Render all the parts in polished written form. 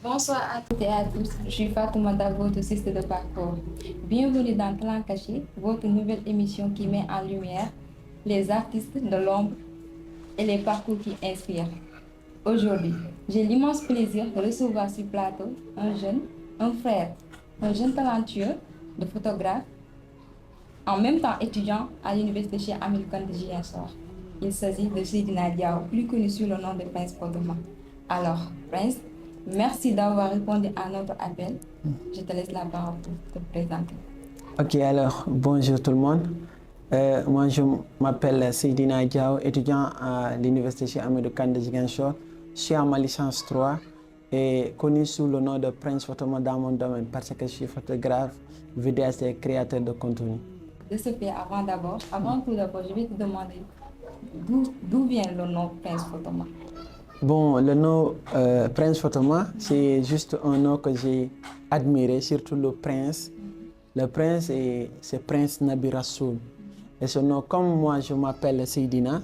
Bonsoir à toutes et à tous, je suis Fatoumata, votre sister de parcours. Bienvenue dans Talent Caché, votre nouvelle émission qui met en lumière les artistes de l'ombre et les parcours qui inspirent. Aujourd'hui, j'ai l'immense plaisir de recevoir sur plateau un frère, un jeune talentueux de photographe, en même temps étudiant à l'université Cheikh Ahmadou Kane de Ziguinchor. Il s'agit de Seydina Diao, plus connu sous le nom de Prince Podoma. Alors, Prince, merci d'avoir répondu à notre appel. Je te laisse la parole pour te présenter. Ok, alors, bonjour tout le monde. Moi, je m'appelle Seydina Diao, étudiant à l'université Cheikh Ahmadou Kane de Ziguinchor. Je suis en ma licence 3 et connu sous le nom de Prince Podoma dans mon domaine parce que je suis photographe, vidéaste et créateur de contenu. De ce fait, avant tout d'abord, je vais te demander d'où vient le nom Prince Podoma. Bon, le nom Prince Podoma, c'est juste un nom que j'ai admiré, surtout le prince. Le prince, c'est Prince Nabi Rassoul. Et ce nom, comme moi, je m'appelle Seydina,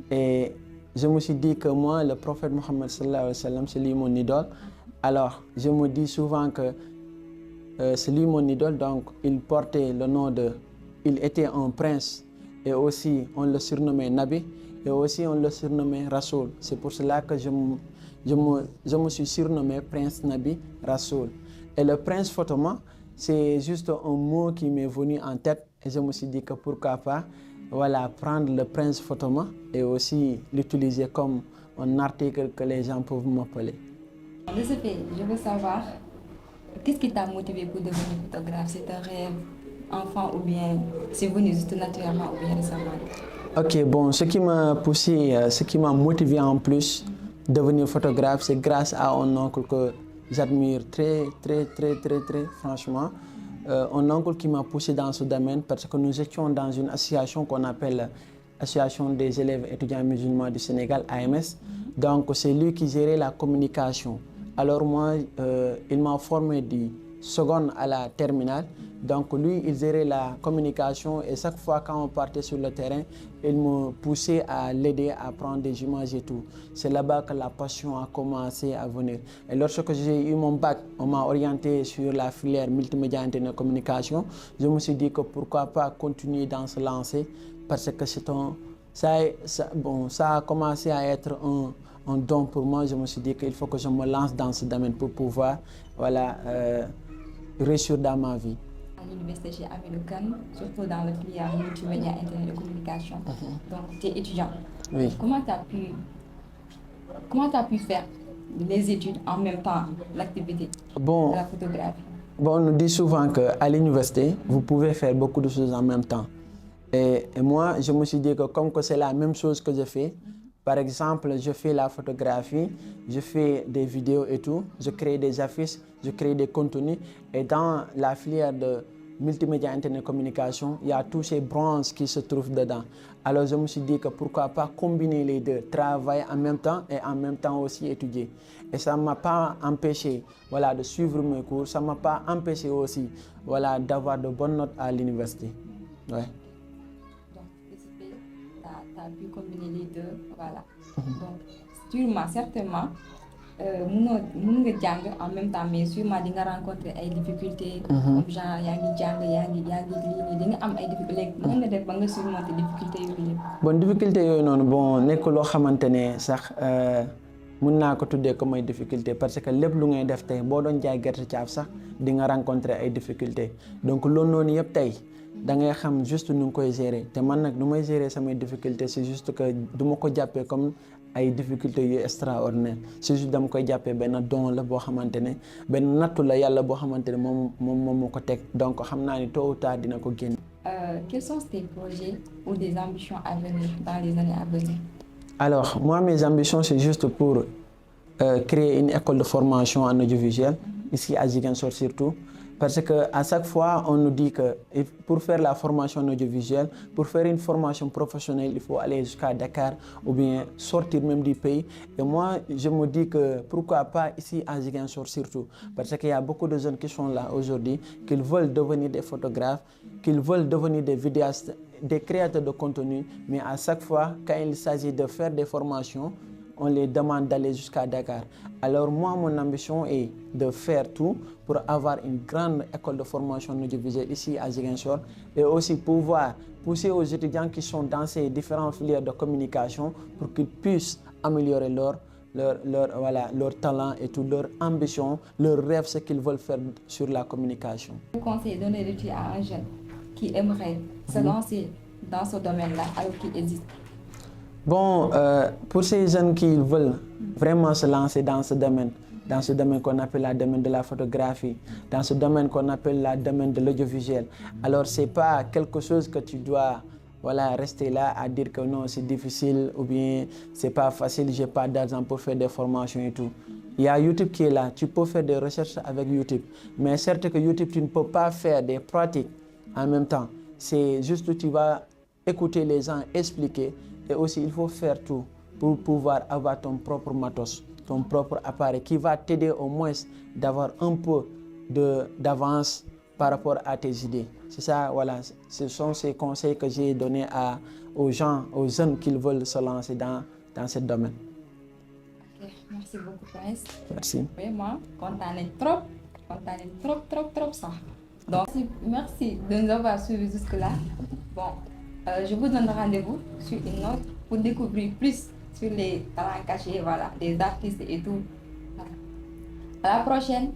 et je me suis dit que moi, le prophète Mohammed sallallahu alayhi wa sallam, c'est lui mon idole. Alors, je me dis souvent que c'est lui mon idole, donc il portait le nom de... Il était un prince, et aussi on le surnommait Nabi, et aussi on le surnommait Rassoul. C'est pour cela que je me suis surnommé Prince Nabi Rassoul. Et le Prince Podoma, c'est juste un mot qui m'est venu en tête, et je me suis dit que pourquoi pas, voilà, prendre le Prince Podoma et aussi l'utiliser comme un article que les gens peuvent m'appeler. De ce fait, je veux savoir, qu'est-ce qui t'a motivé pour devenir photographe? C'est un rêve enfant ou bien c'est venu juste naturellement ou bien récemment? Ok, bon, ce qui m'a poussé, ce qui m'a motivé en plus de devenir photographe, c'est grâce à un oncle que j'admire très, franchement. Un oncle qui m'a poussé dans ce domaine parce que nous étions dans une association qu'on appelle Association des élèves étudiants musulmans du Sénégal, AMS. Donc, c'est lui qui gérait la communication. Alors moi, il m'a formé du seconde à la terminale. Donc lui, il gérait la communication et chaque fois quand on partait sur le terrain, il me poussait à l'aider à prendre des images et tout. C'est là-bas que la passion a commencé à venir. Et lorsque j'ai eu mon bac, on m'a orienté sur la filière multimédia internet et communication. Je me suis dit que pourquoi pas continuer dans ce lancer parce que c'est ça a commencé à être un don pour moi. Je me suis dit qu'il faut que je me lance dans ce domaine pour pouvoir réussir dans ma vie. À l'université Cheikh Ahmadou Kane, surtout dans le filière multimédia internet et communication. Donc, tu es étudiant. Oui. Comment tu as pu faire les études en même temps, l'activité de la photographie? Bon, on nous dit souvent qu'à l'université, vous pouvez faire beaucoup de choses en même temps. Et moi, je me suis dit que comme que c'est la même chose que je fais, par exemple, je fais la photographie, je fais des vidéos et tout, je crée des affiches, je crée des contenus. Et dans la filière de multimédia, internet, communication, il y a tous ces branches qui se trouvent dedans. Alors je me suis dit que pourquoi pas combiner les deux, travailler en même temps et en même temps aussi étudier. Et ça ne m'a pas empêché de suivre mes cours, ça ne m'a pas empêché aussi d'avoir de bonnes notes à l'université. Ouais. Tu as pu combiner les deux, voilà. Donc, sûrement, certainement, mun nga jàng en même temps mais sûrement di nga rencontrer ay difficultés. Comme genre yaa ngi jàng yaa ngi lii nii di nga am ay difficultés. Mën nga def ba nga surmonter difficultés yooyu yëpp. Bon difficulté yooyu noonu bon nekk loo xamante ne sax mun naa ko tuddee comme ay difficulté parce que lépp lu ngay def tey boo doon jaay gerte caaf sax di nga rencontrer ay difficultés donc loolu noonu yëpp tey da ngay xam juste nu nga koy gérer te man nag nu may gérer samay difficultés c'est juste que du ma ko jàppee comme ay difficultés yu extraordinaire c'est juste dama koy jàppee benn don la boo xamante ne benn nattu la yàlla boo xamante ne moom moo ko teg donc xam naa ni tôt ou tard dina ko génn. Quels sont tes projets ou des ambitions à venir dans les années à venir? Alors moi mes ambitions c'est juste pour créer une école de formation en audiovisuel ici à Ziguinchor surtout. Parce qu'à chaque fois, on nous dit que pour faire la formation audiovisuelle, pour faire une formation professionnelle, il faut aller jusqu'à Dakar ou bien sortir même du pays. Et moi, je me dis que pourquoi pas ici à Ziguinchor surtout. Parce qu'il y a beaucoup de jeunes qui sont là aujourd'hui, qui veulent devenir des photographes, qui veulent devenir des vidéastes, des créateurs de contenu. Mais à chaque fois, quand il s'agit de faire des formations, on les demande d'aller jusqu'à Dakar. Alors moi, mon ambition est de faire tout pour avoir une grande école de formation audiovisuelle ici à Ziguinchor et aussi pouvoir pousser aux étudiants qui sont dans ces différentes filières de communication pour qu'ils puissent améliorer leur talent et toute leur ambition, leur rêve, ce qu'ils veulent faire sur la communication. Quel conseil donnerais-tu à un jeune qui aimerait se lancer dans ce domaine-là alors qu'il existe? Bon, pour ces jeunes qui veulent vraiment se lancer dans ce domaine qu'on appelle le domaine de la photographie, dans ce domaine qu'on appelle le domaine de l'audiovisuel, alors ce n'est pas quelque chose que tu dois rester là à dire que non, c'est difficile ou bien c'est pas facile, j'ai pas d'argent pour faire des formations et tout. Il y a YouTube qui est là, tu peux faire des recherches avec YouTube, mais certes que YouTube, tu ne peux pas faire des pratiques en même temps. C'est juste que tu vas écouter les gens expliquer. Et aussi, il faut faire tout pour pouvoir avoir ton propre matos, ton propre appareil qui va t'aider au moins d'avoir un peu d'avance par rapport à tes idées. C'est ça, voilà, ce sont ces conseils que j'ai donnés aux gens, aux jeunes qui veulent se lancer dans ce domaine. Ok, merci beaucoup, Prince. Merci. Vraiment, content trop ça. Donc, merci de nous avoir suivis jusque-là. Bon. Je vous donne rendez-vous sur une note pour découvrir plus sur les talents cachés, voilà, des artistes et tout. Voilà. À la prochaine.